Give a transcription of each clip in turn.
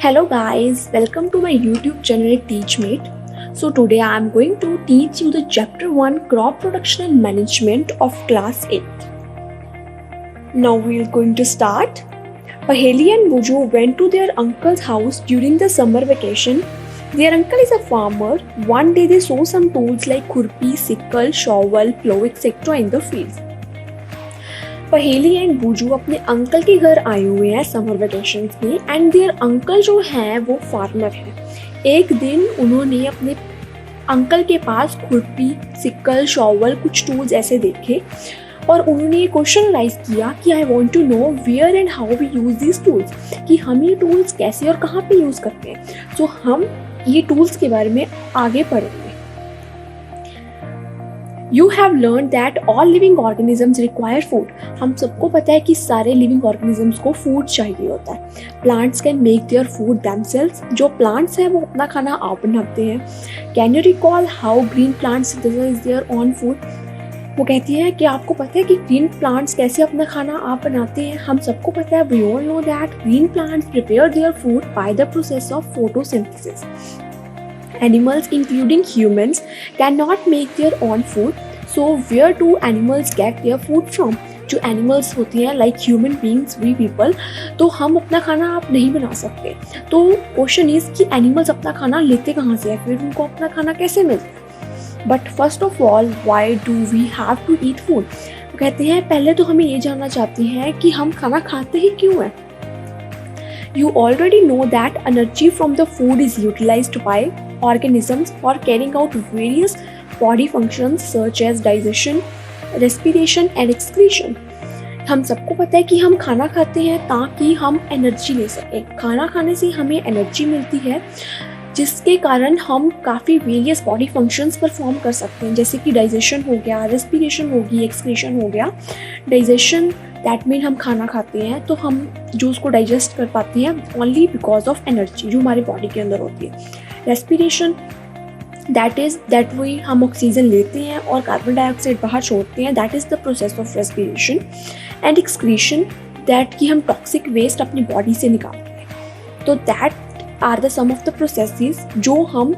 Hello guys, welcome to my YouTube channel TeachMate. So today I am going to teach you the chapter 1 crop production and management of class 8th. Now we are going to start. Paheli and Buju went to their uncle's house during the summer vacation. Their uncle is a farmer. One day they saw some tools like khurpi, sickle, shovel, plow etc. in the fields. पहेली and बूजू अपने uncle के घर आए हुए हैं summer vacation में and there uncle जो है वो फार्मर है। एक दिन उन्होंने अपने अंकल के पास खुरपी, सिक्कल, शॉवल कुछ टूल्स ऐसे देखे और उन्होंने ये क्वेश्चन राइज किया कि I want to know where and how we use this tools, कि हम ये टूल्स कैसे और कहाँ पे यूज करते हैं। तो हम ये टूल्स के बारे में आगे पढ़ेंगे। You have learned that all living organisms require food. हम सबको पता है कि सारे living organisms को food चाहिए होता है। Plants can make their food themselves. जो plants हैं वो अपना खाना आप बनाते हैं। Can you recall how green plants synthesize their own food? वो कहती है कि आपको पता है कि green plants कैसे अपना खाना आप बनाते हैं। हम सबको पता है we all know that green plants prepare their food by the process of photosynthesis. Animals including humans cannot make their own food, so where do animals get their food from? जो animals होती हैं like human beings, we people, तो हम अपना खाना आप नहीं बना सकते। तो क्वेश्चन इज कि animals अपना खाना लेते कहाँ से है, फिर उनको अपना खाना कैसे मिलता है। But first of all why do we have to eat food? कहते हैं पहले तो हमें ये जानना चाहते हैं कि हम खाना खाते ही क्यों हैं। You already know that energy from the food is utilized by organisms for carrying out various body functions such as digestion, respiration and excretion. हम सबको पता है कि हम खाना खाते हैं ताकि हम एनर्जी ले सकें। खाना खाने से हमें एनर्जी मिलती है जिसके कारण हम काफ़ी वेरियस बॉडी फंक्शंस परफॉर्म कर सकते हैं, जैसे कि डाइजेशन हो गया, रेस्पिरेशन होगी, एक्सक्रीशन हो गया। डाइजेशन दैट मीन हम खाना खाते हैं तो हम जो उसको डाइजेस्ट कर पाते हैं ओनली बिकॉज ऑफ एनर्जी जो हमारी बॉडी के अंदर होती है। Respiration that is that we हम ऑक्सीजन लेते हैं और कार्बन डाइऑक्साइड बाहर छोड़ते हैं, that is the process of respiration. And excretion that कि हम टॉक्सिक वेस्ट अपनी बॉडी से निकालते हैं। तो that are the some of the processes जो हम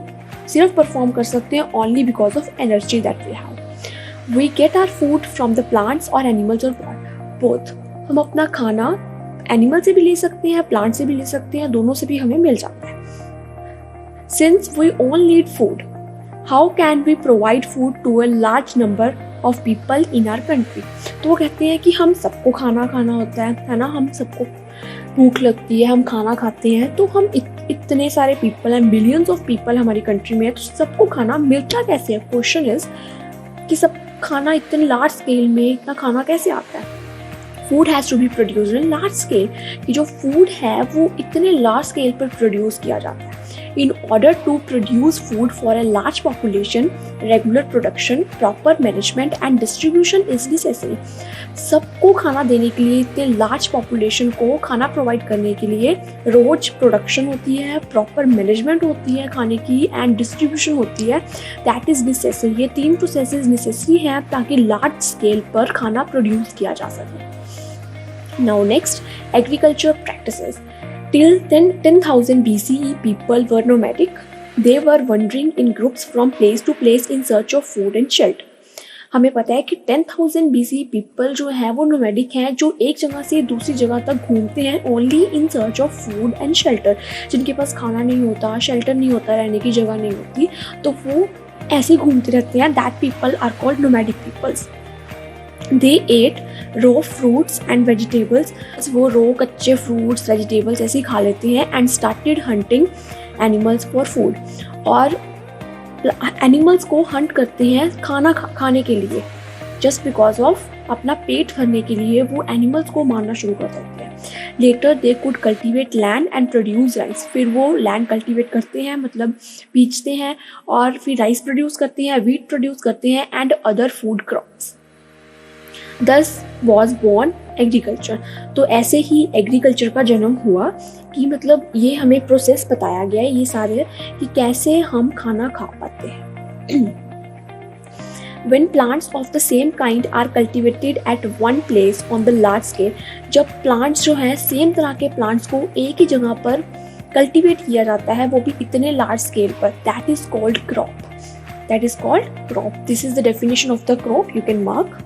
सिर्फ परफॉर्म कर सकते हैं only because of energy that we have. We get our food from the plants और एनिमल्स और बोथ। हम अपना खाना एनिमल से भी ले सकते हैं, प्लांट से भी ले सकते हैं, दोनों से भी हमें मिल जाता है। Since we all need food, how can we provide food to a large number of people in our country? तो वो कहते हैं कि हम सबको खाना खाना होता है ना, हम सबको भूख लगती है, हम खाना खाते हैं, तो हम इतने सारे पीपल हैं, बिलियंस ऑफ पीपल हमारी कंट्री में है, तो सबको खाना मिलता कैसे है। क्वेश्चन इज कि सब खाना इतने लार्ज स्केल में इतना खाना कैसे आता है। Food has to be produced in large scale, कि जो फूड है वो इतने लार्ज स्केल पर प्रोड्यूस किया जाता है। In order to produce food for a large population, regular production, proper management and distribution is necessary. सबको खाना देने के लिए, इतने लार्ज पॉपुलेशन को खाना प्रोवाइड करने के लिए रोज प्रोडक्शन होती है, प्रॉपर मैनेजमेंट होती है खाने की एंड डिस्ट्रीब्यूशन होती है, दैट इज़ नेसेसरी। ये 3 प्रोसेसेस नेसेसरी हैं ताकि लार्ज स्केल पर खाना प्रोड्यूस किया जा सके। Now next, agriculture practices. Till 10,000 BCE, people were nomadic. They were wandering in groups from place to place in search of food and shelter. हमें पता है कि 10,000 BCE people जो है वो nomadic हैं, जो एक जगह से दूसरी जगह तक घूमते हैं only in search of food and shelter. जिनके पास खाना नहीं होता, शेल्टर नहीं होता, रहने की जगह नहीं होती, तो वो ऐसे घूमते रहते हैं। That people are called nomadic peoples. They ate raw fruits and vegetables. वो रो कच्चे फ्रूट्स, वेजिटेबल्स ऐसे ही खा लेते हैं and started hunting animals for food. और एनिमल्स को हंट करते हैं खाना खाने के लिए, जस्ट बिकॉज ऑफ अपना पेट भरने के लिए वो एनिमल्स को मारना शुरू कर देते हैं। Later they could cultivate land and produce rice. फिर वो लैंड कल्टिवेट करते हैं, मतलब बीजते हैं, और फिर राइस प्रोड्यूस करते हैं, व्हीट प्रोड्यूस करते हैं and other food crops. Thus was born agriculture. तो ऐसे ही एग्रीकल्चर का जन्म हुआ, कि मतलब ये हमें प्रोसेस बताया गया है ये सारे कि कैसे हम खाना खा पाते हैं। When plants of the same kind are cultivated at one place on the large scale, जब plants जो हैं सेम तरह के plants को एक ही जगह पर कल्टीवेट किया जाता है, वो भी इतने लार्ज स्केल पर, that is called crop. That is called crop. This is the definition of the crop. You can mark.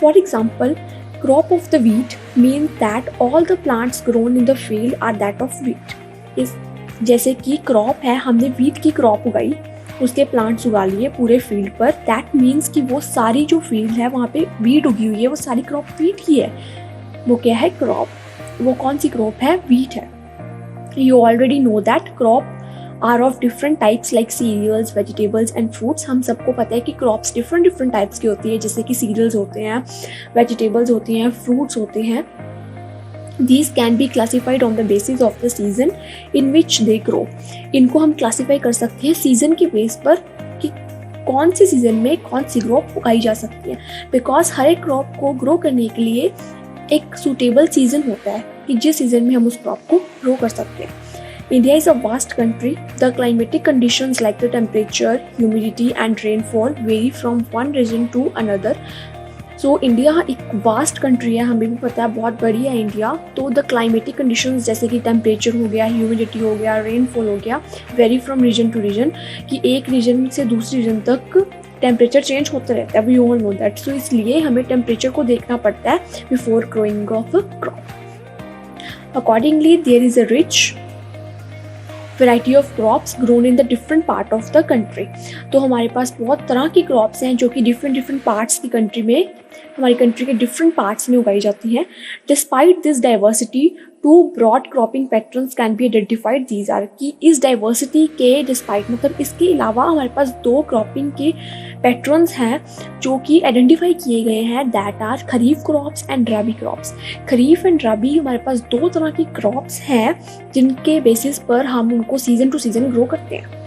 For example, crop of the wheat means that all the plants grown in the field are that of wheat. इस जैसे कि crop है, हमने wheat की crop उगाई, उसके plants उगा लिए पूरे फील्ड पर, दैट मीन्स कि वो सारी जो फील्ड है वहाँ पे wheat उगी हुई है, वो सारी क्रॉप wheat की है. वो क्या है? क्रॉप. वो कौन सी क्रॉप है? wheat है. You already know that crop are of different types like cereals, vegetables and fruits. हम सबको पता है कि crops different types की होती है, जैसे कि cereals होते हैं, vegetables होती हैं, fruits होते हैं. These can be classified on the basis of the season in which they grow. इनको हम classify कर सकते हैं season के बेस पर कि कौन सी सीजन में कौन सी क्रॉप उगाई जा सकती है, बिकॉज हर एक क्रॉप को ग्रो करने के लिए एक सूटेबल सीजन होता है कि जिस सीजन में हम उस क्रॉप को ग्रो कर सकते हैं. India is a vast country. The climatic conditions like the temperature, humidity and rainfall vary from one region to another. So India एक vast country है, हमें भी पता है बहुत बड़ी है इंडिया. तो the climatic conditions जैसे कि temperature हो गया, humidity हो गया, rainfall हो गया, vary from region to region, कि एक region से दूसरी region तक टेम्परेचर चेंज होता रहता है. We all know that. So इसलिए हमें टेम्परेचर को देखना पड़ता है before growing of a crop. Accordingly there is a rich variety of crops grown in the different part of the country. तो हमारे पास बहुत तरह की क्रॉप्स हैं जो कि different parts की कंट्री में, हमारी कंट्री के different parts में उगाई जाती हैं. Despite this diversity, two broad cropping patterns can be identified. These are कि इस diversity के despite मतलब इसके अलावा हमारे पास दो क्रॉपिंग के पैटर्न्स हैं जो कि आइडेंटिफाई किए गए हैं, that are kharif crops and rabi crops. Kharif and rabi हमारे पास दो तरह की क्रॉप्स हैं जिनके बेसिस पर हम उनको सीजन टू सीजन ग्रो करते हैं.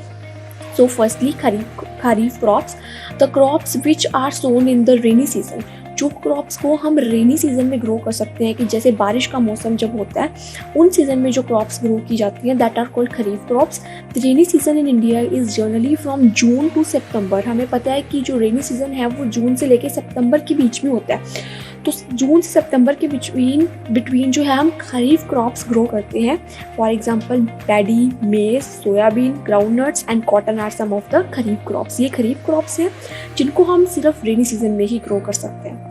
So firstly kharif crops, the crops which are sown in the rainy season. जो क्रॉप्स को हम रेनी सीजन में ग्रो कर सकते हैं, कि जैसे बारिश का मौसम जब होता है उन सीजन में जो क्रॉप्स ग्रो की जाती हैं, that are called kharif crops. The rainy season in India is generally from June to September. हमें पता है कि जो रेनी सीजन है वो जून से लेकर सितंबर के बीच में होता है. तो जून से सितंबर के बिटवीन जो है हम खरीफ क्रॉप्स ग्रो करते हैं. For example paddy, maize, soybean, groundnuts and cotton are some of the kharif crops. ये खरीफ क्रॉप्स हैं जिनको हम सिर्फ रेनी सीजन में ही ग्रो कर सकते हैं.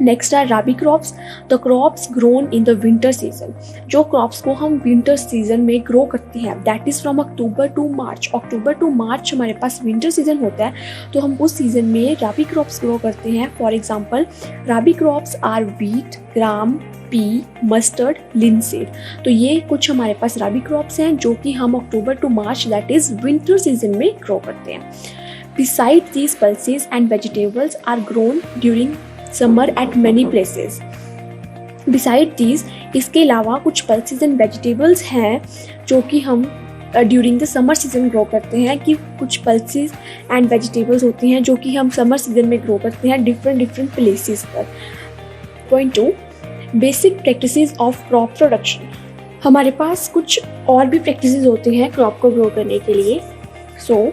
Next are rabi crops, the crops grown in the winter season. जो क्रॉप्स को हम विंटर सीजन में ग्रो करते हैं, that is from October to March. October to March हमारे पास विंटर सीजन होता है, तो हम उस सीजन में रबी क्रॉप्स ग्रो करते हैं. For example rabi crops are wheat, gram, pea, mustard, linseed. तो ये कुछ हमारे पास रबी क्रॉप्स हैं जो कि हम October to March that is winter season में ग्रो करते हैं. Besides these pulses and vegetables are grown during summer at many places. Besides these, इसके अलावा कुछ pulses and vegetables हैं जो कि हम during the summer season grow करते हैं, कि कुछ पल्सेस एंड वेजिटेबल्स होते हैं जो कि हम समर सीजन में ग्रो करते हैं डिफरेंट प्लेसेस पर. Point 2, basic practices of crop production. हमारे पास कुछ और भी प्रैक्टिसेस होते हैं क्रॉप को ग्रो करने के लिए. So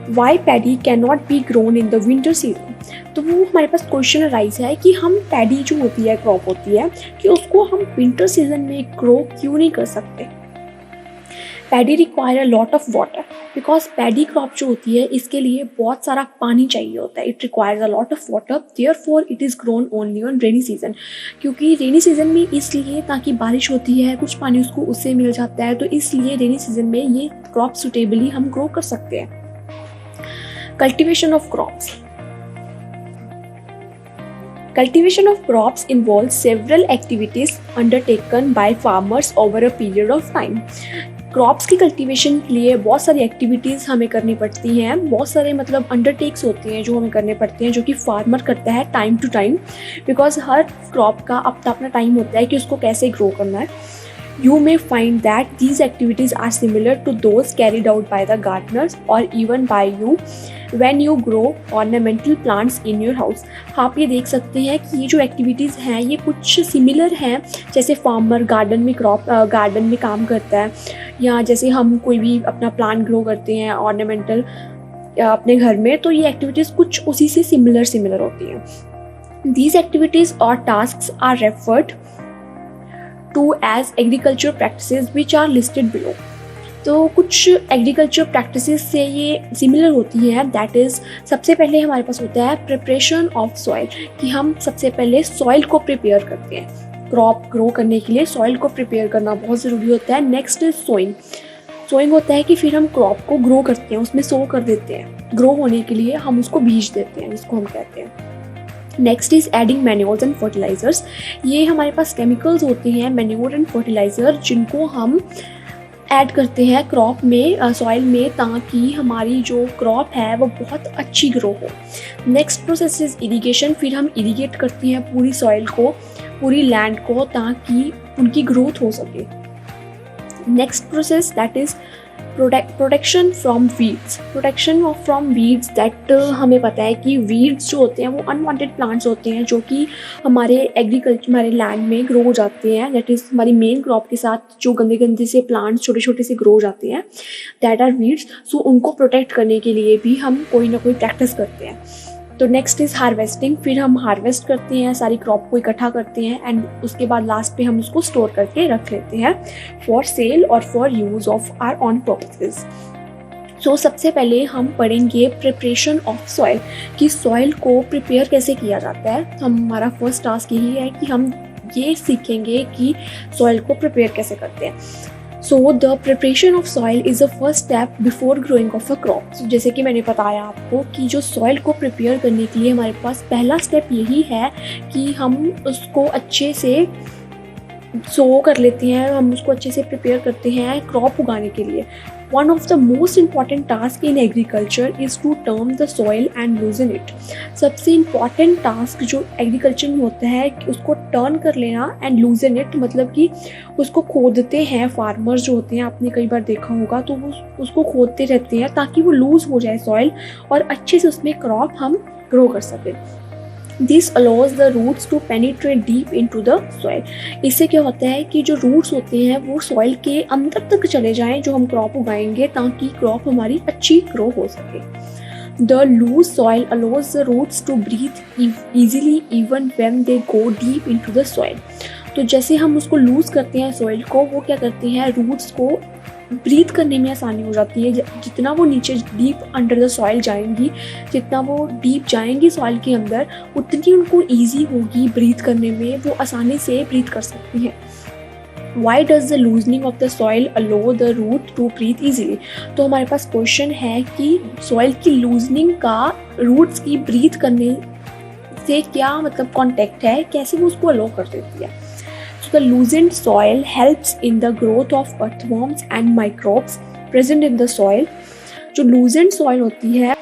why paddy can not be grown in the winter season. तो वो हमारे पास क्वेश्चन अराइज है कि हम पैडी जो होती है, क्रॉप होती है, कि उसको हम विंटर सीजन में ग्रो क्यों नहीं कर सकते. Paddy require a lot of water, because paddy crop जो होती है इसके लिए बहुत सारा पानी चाहिए होता है. It requires a lot of water, therefore it is grown only on rainy season. क्योंकि रेनी सीजन में इसलिए ताकि बारिश होती है, कुछ पानी उसको उससे मिल जाता है, तो इसलिए रेनी सीजन में ये क्रॉप सुटेबली हम ग्रो कर सकते हैं. Cultivation of crops. Cultivation of crops involves several activities undertaken by farmers over a period of time. Crops की कल्टीवेशन के लिए बहुत सारी एक्टिविटीज़ हमें करनी पड़ती हैं, बहुत सारे मतलब अंडरटेक्स होते हैं जो हमें करने पड़ते हैं, जो कि फार्मर करता है टाइम टू टाइम, बिकॉज हर क्रॉप का अपना अपना टाइम होता है कि उसको कैसे ग्रो करना है. You may find that these activities are similar to those carried out by the gardeners or even by you when you grow ornamental plants in your house. आप ये देख सकते हैं कि ये जो एक्टिविटीज़ हैं ये कुछ सिमिलर हैं, जैसे फार्मर गार्डन में काम करता है, या जैसे हम कोई भी अपना प्लांट ग्रो करते हैं ऑर्नामेंटल अपने घर में, तो ये एक्टिविटीज़ कुछ उसी से सिमिलर होती हैं. These activities or tasks are referred to as agricultural practices which are listed below. तो कुछ एग्रीकल्चर प्रैक्टिसेस से ये सिमिलर होती हैं। दैट इज़, सबसे पहले हमारे पास होता है प्रिपरेशन ऑफ सॉइल, कि हम सबसे पहले सॉइल को प्रिपेयर करते हैं। क्रॉप ग्रो करने के लिए सॉइल को प्रिपेयर करना बहुत ज़रूरी होता है। Next is sowing. सोइंग होता है कि फिर हम क्रॉप को ग्रो करते हैं, उसमें सो कर देते हैं। ग्रो होने के लिए हम उसको बीज देते हैं, जिसको हम कहते हैं। Next is adding manures and fertilisers. ये हमारे पास केमिकल्स होते हैं, मैन्योर एंड फर्टिलाइज़र, जिनको हम ऐड करते हैं क्रॉप में, सॉइल में, ताकि हमारी जो क्रॉप है वो बहुत अच्छी ग्रो हो। Next process is irrigation. फिर हम इरिगेट करते हैं पूरी सॉइल को, पूरी लैंड को, ताकि उनकी ग्रोथ हो सके। Next process that is protection from weeds. Protection from weeds, that हमें पता है कि वीड्स जो होते हैं वो अनवांटेड प्लांट्स होते हैं, जो कि हमारे हमारे लैंड में ग्रो हो जाते हैं। दैट इज़, हमारी मेन क्रॉप के साथ जो गंदे गंदे से प्लांट्स छोटे छोटे से ग्रो हो जाते हैं, दैट आर वीड्स। सो उनको प्रोटेक्ट करने के लिए भी हम कोई ना कोई प्रैक्टिस करते हैं। तो नेक्स्ट इज़ हार्वेस्टिंग। फिर हम हार्वेस्ट करते हैं, सारी क्रॉप को इकट्ठा करते हैं, एंड उसके बाद लास्ट पे हम उसको स्टोर करके रख लेते हैं फॉर सेल और for use of our own purposes. So सबसे पहले हम पढ़ेंगे प्रिपरेशन ऑफ सॉइल, कि सॉइल को प्रिपेयर कैसे किया जाता है। हमारा फर्स्ट टास्क यही है कि हम ये सीखेंगे कि सॉइल को प्रिपेयर कैसे करते हैं। So the preparation of soil is the first step before growing of a crop. जैसे कि मैंने बताया आपको कि जो सॉइल को प्रिपेयर करने के लिए हमारे पास पहला स्टेप यही है कि हम उसको अच्छे से सो कर लेते हैं, हम उसको अच्छे से प्रिपेयर करते हैं क्रॉप उगाने के लिए। One of the most important task in agriculture is to turn the soil and loosen it. सबसे इम्पॉर्टेंट टास्क जो एग्रीकल्चर में होता है कि उसको टर्न कर लेना, एंड लूजन इट मतलब कि उसको खोदते हैं फार्मर्स जो होते हैं, आपने कई बार देखा होगा, तो वो उसको खोदते रहते हैं ताकि वो लूज हो जाए सॉइल, और अच्छे से उसमें क्रॉप हम ग्रो कर सकें। This allows the roots to penetrate deep into the soil. इससे क्या होता है कि जो रूट्स होते हैं वो सॉइल के अंदर तक चले जाएं जो हम क्रॉप उगाएंगे, ताकि क्रॉप हमारी अच्छी ग्रो हो सके। The loose soil allows the roots to breathe easily even when they go deep into the soil. तो जैसे हम उसको लूज करते हैं सॉइल को, वो क्या करते हैं, रूट्स को ब्रीथ करने में आसानी हो जाती है। जितना वो नीचे डीप अंडर द सॉइल जाएंगी, जितना वो डीप जाएंगी सॉइल के अंदर, उतनी उनको ईजी होगी ब्रीथ करने में, वो आसानी से ब्रीथ कर सकती हैं। Why does the loosening of the soil allow the root to breathe easily? तो हमारे पास क्वेश्चन है कि सॉइल की लूजनिंग का रूट्स की ब्रीथ करने से क्या मतलब कॉन्टेक्ट है, कैसे वो उसको अलो कर देती है। So the loosened soil helps in the growth of earthworms and microbes present in the soil. जो loosened soil होती है,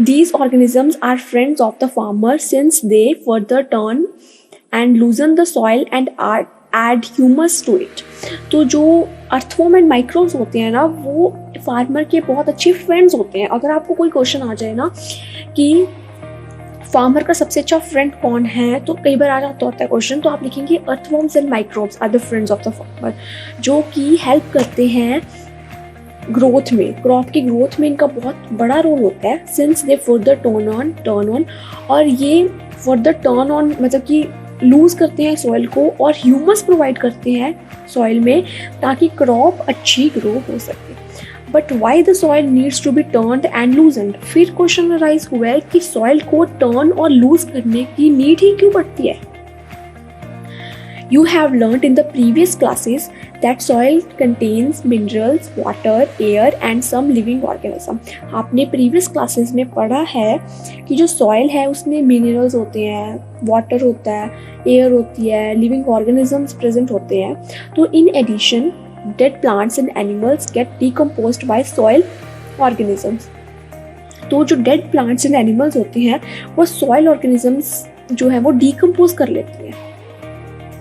these organisms are friends of the farmer since they further turn and loosen the soil and add humus to it. तो जो earthworm and microbes होते हैं ना, वो farmer के बहुत अच्छे फ्रेंड्स होते हैं। अगर आपको कोई क्वेश्चन आ जाए ना कि फार्मर का सबसे अच्छा फ्रेंड कौन है, तो कई बार आ जाता होता है क्वेश्चन, तो आप लिखेंगे earthworms and microbes are the friends of the farmer, जो कि हेल्प करते हैं ग्रोथ में, क्रॉप की ग्रोथ में इनका बहुत बड़ा रोल होता है। Since they further turn on, और ये फर्दर टर्न ऑन मतलब कि लूज करते हैं सॉइल को और ह्यूमस प्रोवाइड करते हैं सॉइल में, ताकि क्रॉप अच्छी ग्रो हो सके। But why the soil needs to be turned and loosened. फिर क्वेश्चन अराइज हुआ है कि सॉइल को टर्न और लूज करने की नीड ही क्यों पड़ती है। You have learnt in the previous classes that soil contains minerals, water, air and some living organism. आपने previous classes में पढ़ा है कि जो soil है उसमें minerals होते हैं, water होता है, air होती है, living organisms present होते हैं। तो in addition, dead plants and animals get decomposed by soil organisms. तो जो dead plants and animals होते हैं वो soil organisms जो है वो decompose कर लेती हैं।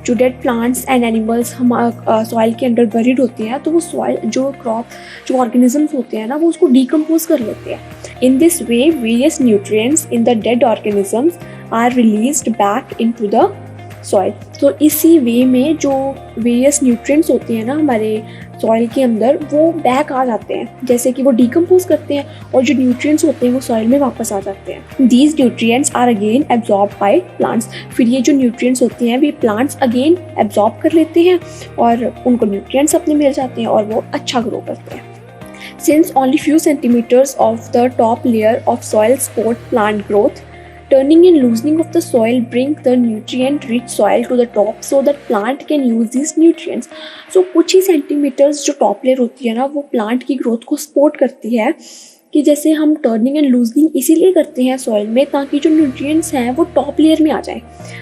जो डेड प्लांट्स एंड एनिमल्स हम सॉइल के अंदर बरीड होते हैं, तो वो सॉइल जो क्रॉप जो ऑर्गेनिजम्स होते हैं ना, वो उसको डिकम्पोज कर लेते हैं। In this way various nutrients in the dead organisms are released back into the soil. तो इसी वे में जो वेरियस न्यूट्रिएंट्स होते हैं ना हमारे सॉइल के अंदर, वो बैक आ जाते हैं, जैसे कि वो डिकम्पोज करते हैं और जो न्यूट्रिएंट्स होते हैं वो सॉइल में वापस आ जाते हैं। These nutrients are again absorb by plants. फिर ये जो न्यूट्रिएंट्स होते हैं वे प्लांट्स अगेन एब्जॉर्ब कर लेते हैं और उनको न्यूट्रिएंट्स अपने मिल जाते हैं और वो अच्छा ग्रो करते हैं। since only few centimeters of the top layer of soil support plant growth. Turning and loosening of the soil bring the nutrient rich soil to the top so that plant can use these nutrients. So कुछ ही centimetres जो top layer होती है ना वो plant की growth को support करती है कि जैसे हम टर्निंग एंड लूजनिंग इसीलिए करते हैं सॉइल में ताकि जो न्यूट्रिएंट्स हैं वो टॉप लेयर में आ जाएं।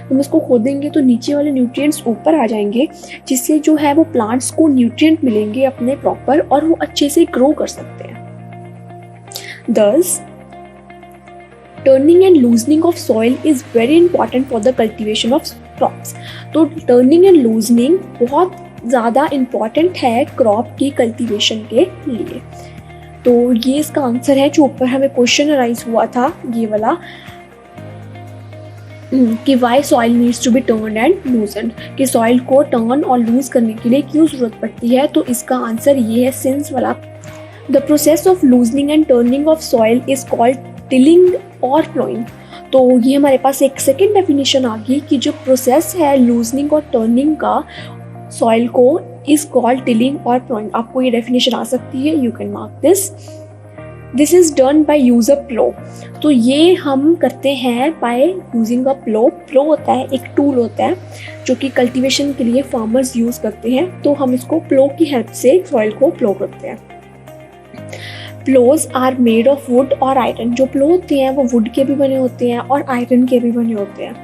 हम इसको खोदेंगे तो नीचे वाले न्यूट्रिएंट्स ऊपर आ जाएंगे जिससे जो है वो प्लांट्स को न्यूट्रिएंट मिलेंगे अपने प्रॉपर और वो अच्छे से ग्रो कर सकते हैं। Thus, turning and loosening of soil is very important for the cultivation of crops. तो turning and loosening बहुत ज़्यादा इम्पॉर्टेंट है क्रॉप की कल्टीवेशन के लिए। तो ये इसका आंसर है जो ऊपर हमें क्वेश्चन अराइज हुआ था ये वाला कि why soil needs to be turn and loosen, कि सॉइल को टर्न और लूज करने के लिए क्यों ज़रूरत पड़ती है। तो इसका आंसर ये है सिंस वाला। The process of loosening and turning of soil is called tilling और प्लोइंग। तो ये हमारे पास एक सेकेंड डेफिनेशन आ गई कि जो प्रोसेस है लूजनिंग और टर्निंग का सॉइल को इज कॉल्ड टिलिंग और प्लोइंग। आपको ये डेफिनेशन आ सकती है, you can mark this is done by use a plough. तो ये हम करते हैं बाय यूजिंग अ प्लो। प्लो होता है एक टूल होता है जो कि कल्टीवेशन के लिए फार्मर्स यूज करते हैं, तो हम इसको प्लो की हेल्प से सॉइल को प्लो करते हैं। प्लोज आर मेड ऑफ वुड और आयरन। जो प्लो होते हैं वो वुड के भी बने होते हैं और आयरन के भी बने होते हैं।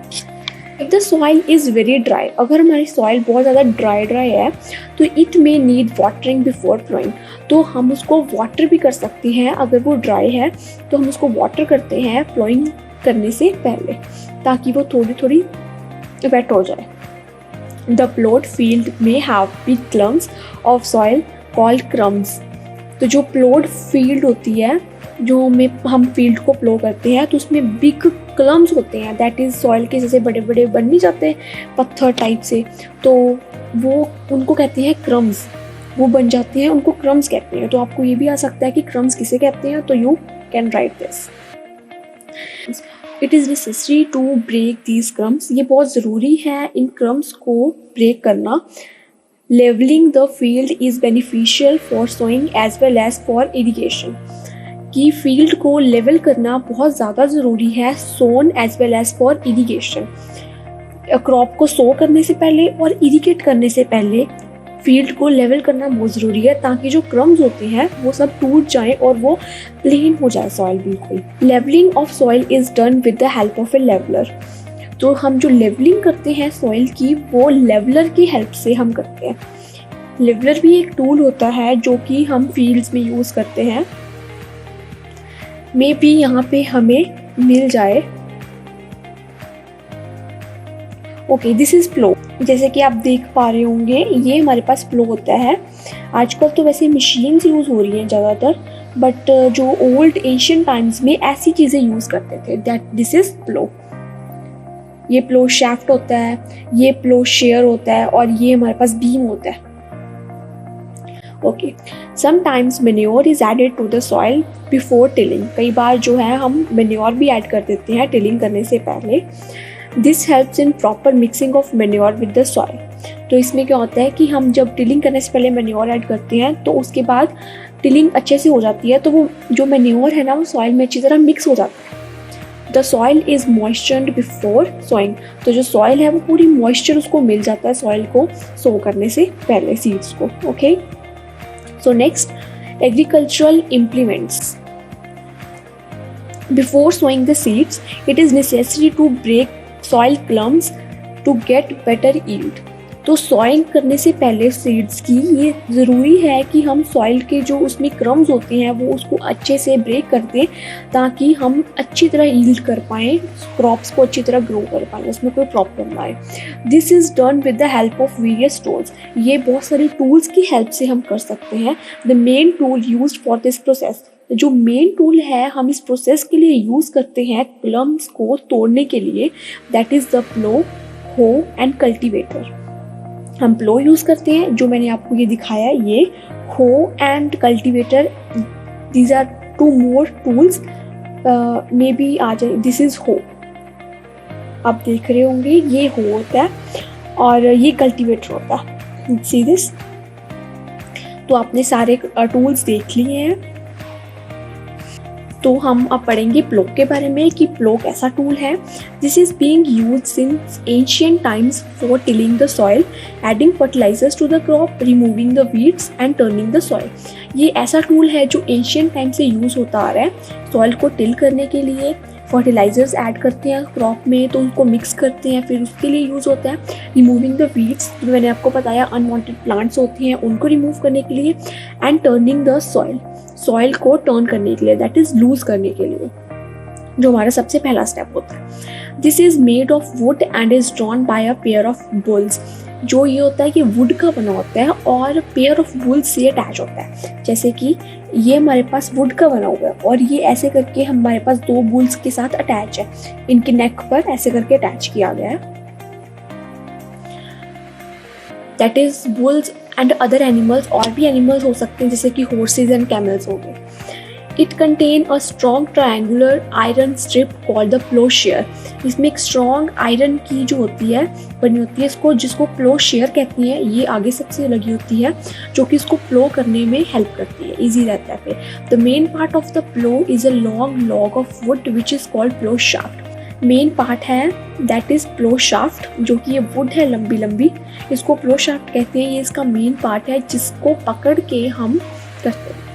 If the soil is very dry, अगर हमारी सॉइल बहुत ज़्यादा ड्राई है तो it may need watering before ploughing. तो हम उसको वाटर भी कर सकते हैं, अगर वो ड्राई है तो हम उसको वाटर करते हैं प्लोइंग करने से पहले ताकि वो थोड़ी थोड़ी वेट हो जाए। द प्लोड फील्ड में have big clumps of soil called crumbs. तो जो प्लोड फील्ड होती है जो में हम फील्ड को प्लो करते हैं तो उसमें बिग क्लम्स होते हैं, दैट इज़ सॉइल के जैसे बड़े बड़े बन नहीं जाते पत्थर टाइप से, तो वो उनको कहते हैं क्रम्स। वो बन जाते हैं, उनको क्रम्स कहते हैं। तो आपको ये भी आ सकता है कि क्रम्स किसे कहते हैं, तो you can write this. It is necessary to break these crumbs. ये बहुत ज़रूरी है इन क्रम्स को ब्रेक करना। Levelling the field is beneficial for sowing as well as for irrigation. कि फील्ड को लेवल करना बहुत ज़्यादा ज़रूरी है sown as well as for irrigation. Crop को सो करने से पहले और इरीगेट करने से पहले फील्ड को लेवल करना बहुत ज़रूरी है ताकि जो क्रम्स होते हैं वो सब टूट जाएं और वो प्लेन हो जाए सॉइल बिल्कुल। Levelling of soil is done with the help of a leveller. तो हम जो लेवलिंग करते हैं सॉइल की वो लेवलर की हेल्प से हम करते हैं। लेवलर भी एक टूल होता है जो कि हम फील्ड्स में यूज़ करते हैं। मे बी यहाँ पे हमें मिल जाए। ओके, दिस इज़ प्लो। जैसे कि आप देख पा रहे होंगे ये हमारे पास प्लो होता है। आजकल तो वैसे मशीन्स यूज़ हो रही हैं ज़्यादातर, बट जो ओल्ड एशियन टाइम्स में ऐसी चीज़ें यूज़ करते थे, दैट दिस इज़ प्लो। ये प्लो शैफ्ट होता है, ये प्लो शेयर होता है और ये हमारे पास बीम होता है। Okay, sometimes manure is added to the soil before tilling. कई बार जो है हम मैन्योर भी ऐड कर देते हैं टिलिंग करने से पहले। This helps in proper mixing of manure with the soil. तो इसमें क्या होता है कि हम जब टिलिंग करने से पहले मैन्योर ऐड करते हैं तो उसके बाद टिलिंग अच्छे से हो जाती है, तो वो जो मैन्योर है ना वो सॉइल में अच्छी तरह मिक्स हो जाता है। The soil is moistured before sowing. तो जो सॉइल है वो पूरी मॉइस्चर उसको मिल जाता है सॉइल को सो करने से पहले सीड्स को। Okay, so next, agricultural implements. Before sowing the seeds, it is necessary to break soil clumps to get better yield. तो सॉइल करने से पहले सीड्स की ये ज़रूरी है कि हम सॉइल के जो उसमें क्रम्स होते हैं वो उसको अच्छे से ब्रेक कर दें ताकि हम अच्छी तरह यील्ड कर पाएँ, क्रॉप्स को अच्छी तरह ग्रो कर पाएँ, उसमें कोई प्रॉब्लम ना आए। This is done with the help of various tools. ये बहुत सारे टूल्स की हेल्प से हम कर सकते हैं। The main tool used for this process, जो मेन टूल है हम इस प्रोसेस के लिए यूज़ करते हैं क्लम्स को तोड़ने के लिए, दैट इज़ द प्लो, हो एंड कल्टीवेटर। हम प्लो यूज़ करते हैं, जो मैंने आपको ये दिखाया, ये hoe and cultivator, these are two more tools. May be आ जाए, दिस इज़ हो, आप देख रहे होंगे ये हो होता है और ये कल्टीवेटर होता है। सी दिस, तो आपने सारे टूल्स देख लिए हैं। तो हम अब पढ़ेंगे प्लो के बारे में कि प्लो कैसा टूल है। This is being used since ancient times for tilling the soil, adding fertilisers to the crop, removing the weeds and turning the soil. ये ऐसा टूल है जो एंशियंट टाइम से यूज़ होता आ रहा है। सॉइल को टिल करने के लिए फर्टिलाइजर्स ऐड करते हैं क्रॉप में, तो उनको मिक्स करते हैं, फिर उसके लिए यूज़ होता है। रिमूविंग द वीड्स, जो मैंने आपको बताया अनवांटेड प्लांट्स होते हैं उनको रिमूव करने के लिए। And turning the soil, soil को टर्न करने के लिए, दैट इज लूज करने के लिए, जो हमारा सबसे पहला स्टेप होता है। This is made of would and is drawn by a pair of bulls. जो ये होता है कि वुड का बना होता है और पेयर ऑफ बुल्स से अटैच होता है। जैसे कि ये हमारे पास वुड का बना हुआ है और ये ऐसे करके हमारे पास 2 बुल्स के साथ अटैच है, इनके नेक पर ऐसे करके अटैच किया गया है। That is bulls and other animals, और भी एनिमल्स हो सकते हैं जैसे कि हॉर्सेज एंड कैमल्स हो गए। It contain a strong triangular iron strip called the ploughshare. इसमें एक स्ट्रॉन्ग आयरन की जो होती है बनी होती है, इसको जिसको प्लोशेयर कहती हैं, ये आगे सबसे लगी होती है जो कि इसको प्लो करने में हेल्प करती है, ईजी रहता है। फिर the main part of the plough is a long log of wood which is called plough shaft. Main part है दैट इज प्लो शाफ्ट, जो कि ये वुड है लंबी लंबी, इसको प्लो शाफ्ट कहते हैं। ये इसका मेन पार्ट है जिसको पकड़ के हम करते हैं।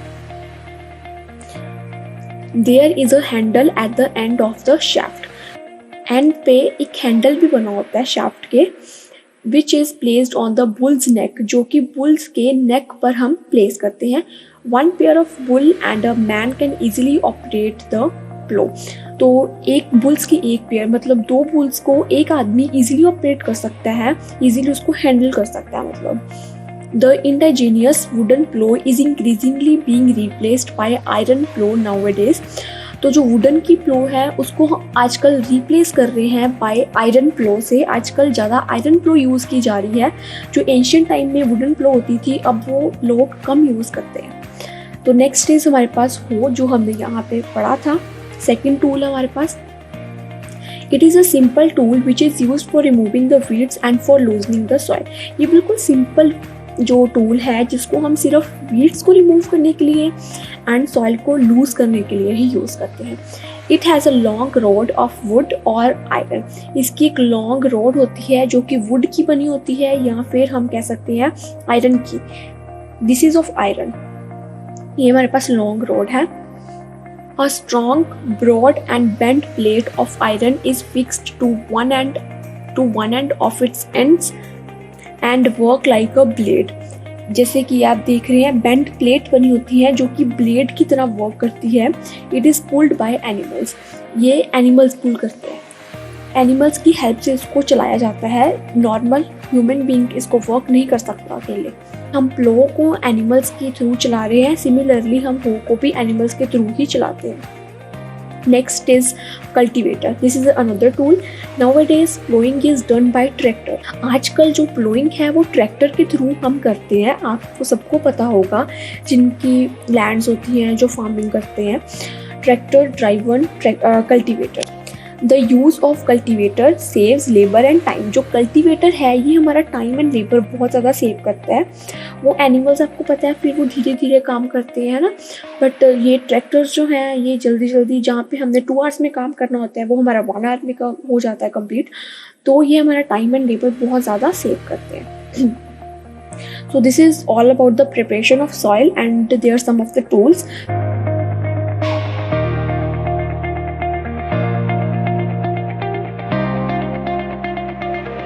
There is a handle at the end of the shaft, end पे एक हैंडल भी बना होता है शाफ्ट के, which is placed on the bull's neck, जो कि बुल्स के नेक पर हम प्लेस करते हैं। 1 pair of bull and a man can easily operate the plough. तो एक बुल्स की एक पेयर मतलब 2 बुल्स को एक आदमी इजीली ऑपरेट कर सकता है, इजीली उसको हैंडल कर सकता है। मतलब the indigenous wooden plough is increasingly being replaced by iron plough nowadays. तो जो वुडन की प्लो है उसको आजकल रिप्लेस कर रहे हैं बाय आयरन प्लो से। आजकल ज़्यादा आयरन प्लो यूज़ की जा रही है। जो एंशियंट टाइम में वुडन प्लो होती थी अब वो लोग कम यूज़ करते हैं। तो नेक्स्ट इज हमारे पास हो, जो हमने यहाँ पे पढ़ा था, सेकेंड टूल हमारे पास। It is a simple tool which is use for removing the weeds and for loosening the soil. ये बिल्कुल सिंपल जो टूल है जिसको हम सिर्फ वीड्स को रिमूव करने के लिए एंड सॉइल को लूज करने के लिए ही यूज़ करते हैं। It has a long rod of would और आयरन। इसकी एक लॉन्ग रॉड होती है जो कि वुड की बनी होती है या फिर हम कह सकते हैं आयरन की। This is of iron. ये हमारे पास लॉन्ग रॉड है। A strong, broad and bent plate of iron is fixed to one end of its ends and work like a blade। जैसे कि आप देख रहे हैं बेंट प्लेट बनी होती है जो कि ब्लेड की तरह वर्क करती है। It is pulled by animals. ये एनिमल्स पुल करते हैं, एनिमल्स की हेल्प से इसको चलाया जाता है। नॉर्मल ह्यूमन बीइंग इसको वर्क नहीं कर सकता अकेले। हम प्लो को एनिमल्स के थ्रू चला रहे हैं, सिमिलरली हम हो को भी एनिमल्स के थ्रू ही चलाते हैं। Next is cultivator. This is another tool. Nowadays ploughing is done bye tractor. आजकल जो प्लोइंग है वो ट्रैक्टर के थ्रू हम करते हैं। आपको सबको पता होगा जिनकी लैंड्स होती हैं जो फार्मिंग करते हैं। Tractor driven cultivator. The use of cultivator saves labour and time. जो कल्टीवेटर है ये हमारा टाइम एंड लेबर बहुत ज़्यादा सेव करता है। वो एनिमल्स आपको पता है फिर वो धीरे धीरे काम करते हैं ना, बट ये ट्रैक्टर्स जो हैं ये जल्दी जल्दी, जहाँ पे हमने 2 आवर्स में काम करना होता है वो हमारा 1 आवर में हो जाता है कंप्लीट। तो ये हमारा टाइम एंड लेबर बहुत ज़्यादा सेव करते हैं। So this is all about the preparation of soil and there are some of the tools.